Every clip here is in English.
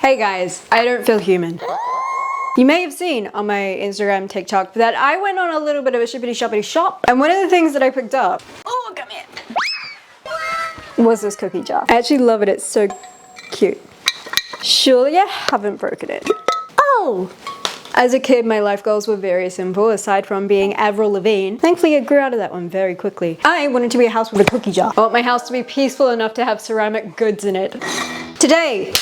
Hey guys, I don't feel human. You may have seen on my Instagram, TikTok, that I went on a little bit of a shippity shoppity shop, and one of the things that I picked up, oh come here, was this cookie jar. I actually love it, it's so cute. Surely I haven't broken it. Oh! As a kid, my life goals were very simple, aside from being Avril Lavigne. Thankfully, I grew out of that one very quickly. I wanted to be a house with a cookie jar. I want my house to be peaceful enough to have ceramic goods in it. Today,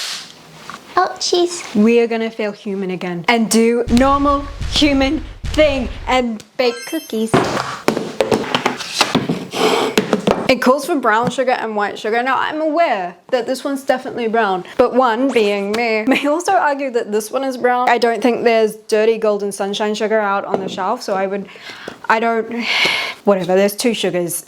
oh, jeez. we are gonna feel human again and do normal human thing and bake cookies. It calls for brown sugar and white sugar. Now, I'm aware that this one's definitely brown, but one, being me, may also argue that this one is brown. I don't think there's dirty golden sunshine sugar out on the shelf, so whatever, there's two sugars.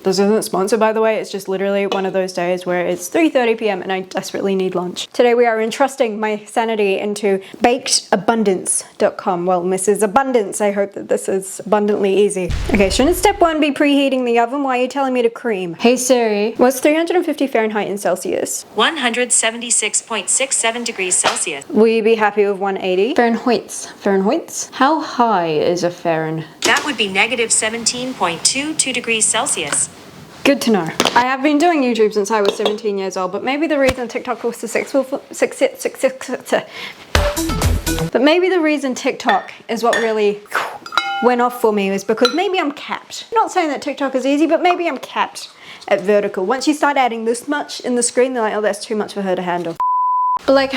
This isn't sponsored, by the way. It's just literally one of those days where it's 3:30 p.m. and I desperately need lunch. Today we are entrusting my sanity into bakedabundance.com. Well, Mrs. Abundance, I hope that this is abundantly easy. Okay, shouldn't step one be preheating the oven? Why are you telling me to cream? Hey Siri, what's 350 Fahrenheit in Celsius? 176.67 degrees Celsius. Will you be happy with 180? Fahrenheits? How high is a Fahrenheit? That would be negative 17.22 degrees Celsius. Good to know. I have been doing YouTube since I was 17 years old, but maybe the reason TikTok was but maybe the reason TikTok is what really went off for me was because maybe I'm capped. I'm not saying that TikTok is easy, but maybe I'm capped at vertical. Once you start adding this much in the screen, they're like, oh, that's too much for her to handle. But like,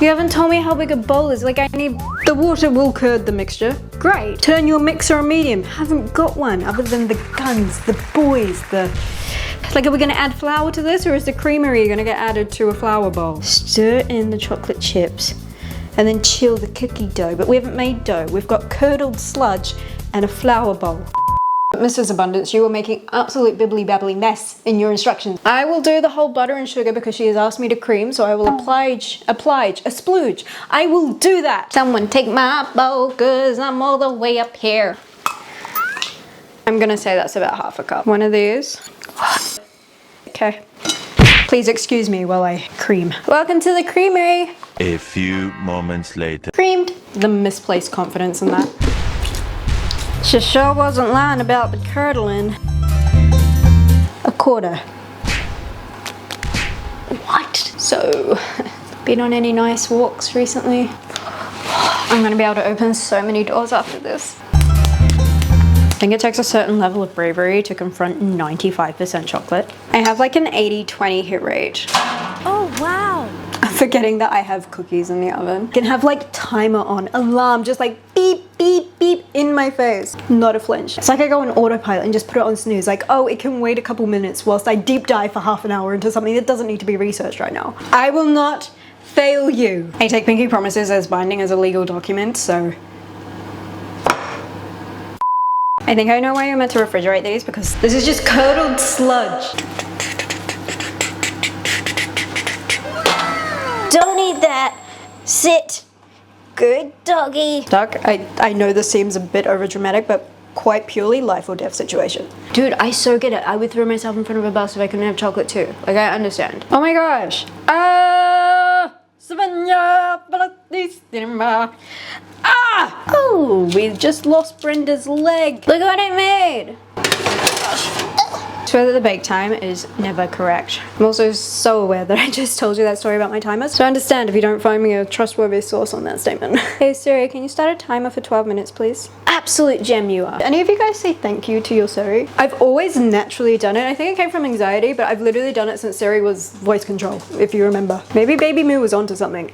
you haven't told me how big a bowl is. Like, I need, the water will curd the mixture. Great. Turn your mixer on medium. Haven't got one other than the guns, the boys, like, are we gonna add flour to this, or is the creamery gonna get added to a flour bowl? Stir in the chocolate chips and then chill the cookie dough. But we haven't made dough. We've got curdled sludge and a flour bowl. Mrs. Abundance, you are making absolute bibbly-babbly mess in your instructions. I will do the whole butter and sugar because she has asked me to cream, so I will oblige, a splooge. I will do that. Someone take my bowl, cause I'm all the way up here. I'm gonna say that's about half a cup. One of these. Okay. Please excuse me while I cream. Welcome to the creamery. A few moments later. Creamed. The misplaced confidence in that. She sure wasn't lying about the curdling. A quarter. What? So, been on any nice walks recently? I'm gonna be able to open so many doors after this. I think it takes a certain level of bravery to confront 95% chocolate. I have like an 80-20 hit rate. Oh, wow. I'm forgetting that I have cookies in the oven. I can have like timer on, alarm, just like beep, beep, beep in my face. Not a flinch. It's like I go on autopilot and just put it on snooze. Like, oh, it can wait a couple minutes whilst I deep dive for half an hour into something that doesn't need to be researched right now. I will not fail you. I take pinky promises as binding as a legal document, so. I think I know why you're meant to refrigerate these, because this is just curdled sludge. Don't eat that. Sit. Good doggy. Duck, I know this seems a bit overdramatic, but quite purely life or death situation. Dude, I so get it. I would throw myself in front of a bus if I couldn't have chocolate too. Like, I understand. Oh my gosh. Oh, we just lost Brenda's leg. Look what I made. Swear that the bake time is never correct. I'm also so aware that I just told you that story about my timers, so I understand if you don't find me a trustworthy source on that statement. Hey Siri, can you start a timer for 12 minutes, please? Absolute gem you are. Any of you guys say thank you to your Siri? I've always naturally done it. I think it came from anxiety, but I've literally done it since Siri was voice control, if you remember. Maybe Baby Moo was onto something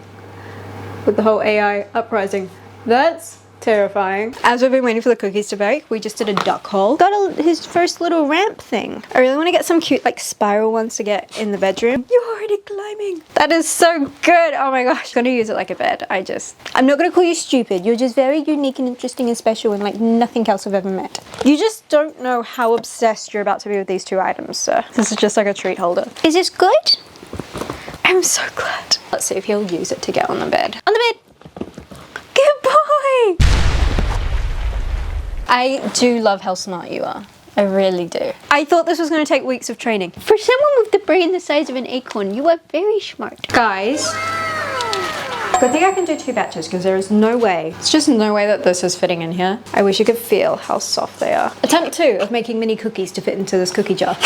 with the whole AI uprising. That's terrifying. As we've been waiting for the cookies to bake, we just did a duck hole. Got his first little ramp thing. I really want to get some cute like spiral ones to get in the bedroom. You're already climbing. That is so good. Oh my gosh. I'm gonna use it like a bed. I'm not gonna call you stupid. You're just very unique and interesting and special and like nothing else I've ever met. You just don't know how obsessed you're about to be with these two items, sir. This is just like a treat holder. Is this good? I'm so glad. Let's see if he'll use it to get on the bed. On the bed. Good boy. I do love how smart you are. I really do. I thought this was going to take weeks of training. For someone with the brain the size of an acorn, you are very smart. Guys, Good thing I can do 2 batches because there is no way, it's just no way that this is fitting in here. I wish you could feel how soft they are. Attempt 2 of making mini cookies to fit into this cookie jar.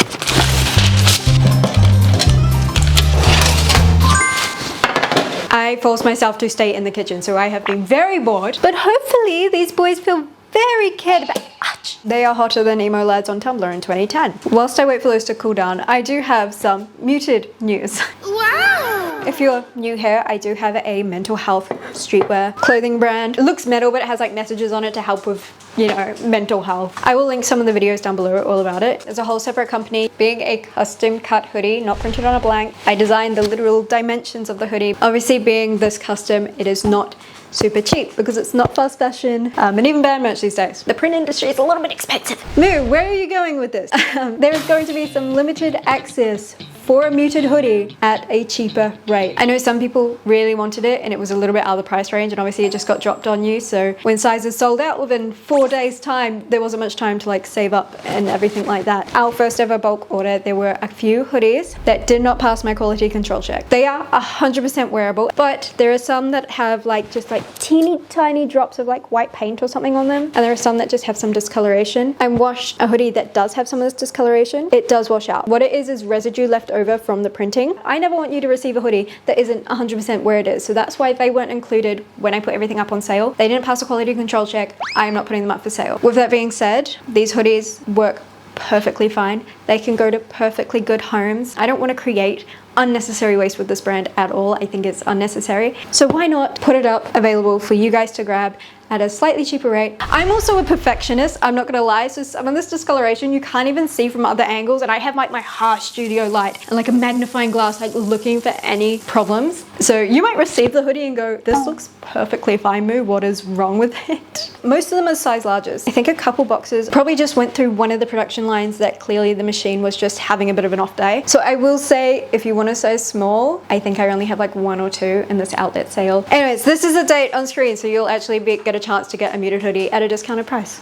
I forced myself to stay in the kitchen, so I have been very bored. But hopefully these boys feel very cared about. Ouch. They are hotter than emo lads on Tumblr in 2010. Whilst I wait for those to cool down, I do have some muted news. Wow! If you're new here, I do have a mental health streetwear clothing brand. It looks metal, but it has like messages on it to help with, you know, mental health. I will link some of the videos down below all about it. It's a whole separate company. Being a custom cut hoodie, not printed on a blank, I designed the literal dimensions of the hoodie. Obviously being this custom, it is not super cheap because it's not fast fashion and even band merch these days. The print industry is a little bit expensive. Moo, where are you going with this? There is going to be some limited access for a muted hoodie at a cheaper rate. I know some people really wanted it and it was a little bit out of the price range, and obviously it just got dropped on you, so when sizes sold out within 4 days time, there wasn't much time to like save up and everything like that. Our first ever bulk order, there were a few hoodies that did not pass my quality control check. They are 100% wearable, but there are some that have like just like teeny tiny drops of like white paint or something on them, and there are some that just have some discoloration. I washed a hoodie that does have some of this discoloration. It does wash out. What it is residue left over from the printing. I never want you to receive a hoodie that isn't 100% where it is, so that's why they weren't included when I put everything up on sale. They didn't pass a quality control check. I am not putting them up for sale. With that being said, these hoodies work perfectly fine. They can go to perfectly good homes. I don't want to create unnecessary waste with this brand at all. I think it's unnecessary. So why not put it up available for you guys to grab at a slightly cheaper rate. I'm also a perfectionist, I'm not gonna lie, so some of this discoloration you can't even see from other angles, and I have like my harsh studio light and like a magnifying glass like looking for any problems. So you might receive the hoodie and go, this looks perfectly fine, Moo, what is wrong with it? Most of them are size larges. I think a couple boxes probably just went through one of the production lines that clearly the machine was just having a bit of an off day. So I will say, if you want a size small, I think I only have like 1 or 2 in this outlet sale. Anyways, this is a date on screen, so you'll actually get a chance to get a muted hoodie at a discounted price.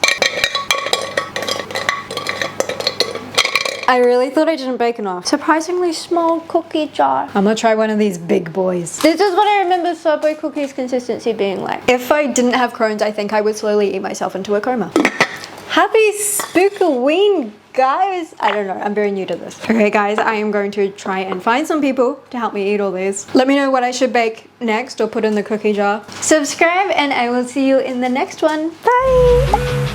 I really thought I didn't bake enough. Surprisingly small cookie jar. I'm gonna try one of these big boys. This is what I remember Subway cookies consistency being like. If I didn't have Crohn's, I think I would slowly eat myself into a coma. Happy Spookoween, guys. I don't know, I'm very new to this. Okay guys, I am going to try and find some people to help me eat all these. Let me know what I should bake next or put in the cookie jar. Subscribe and I will see you in the next one. Bye.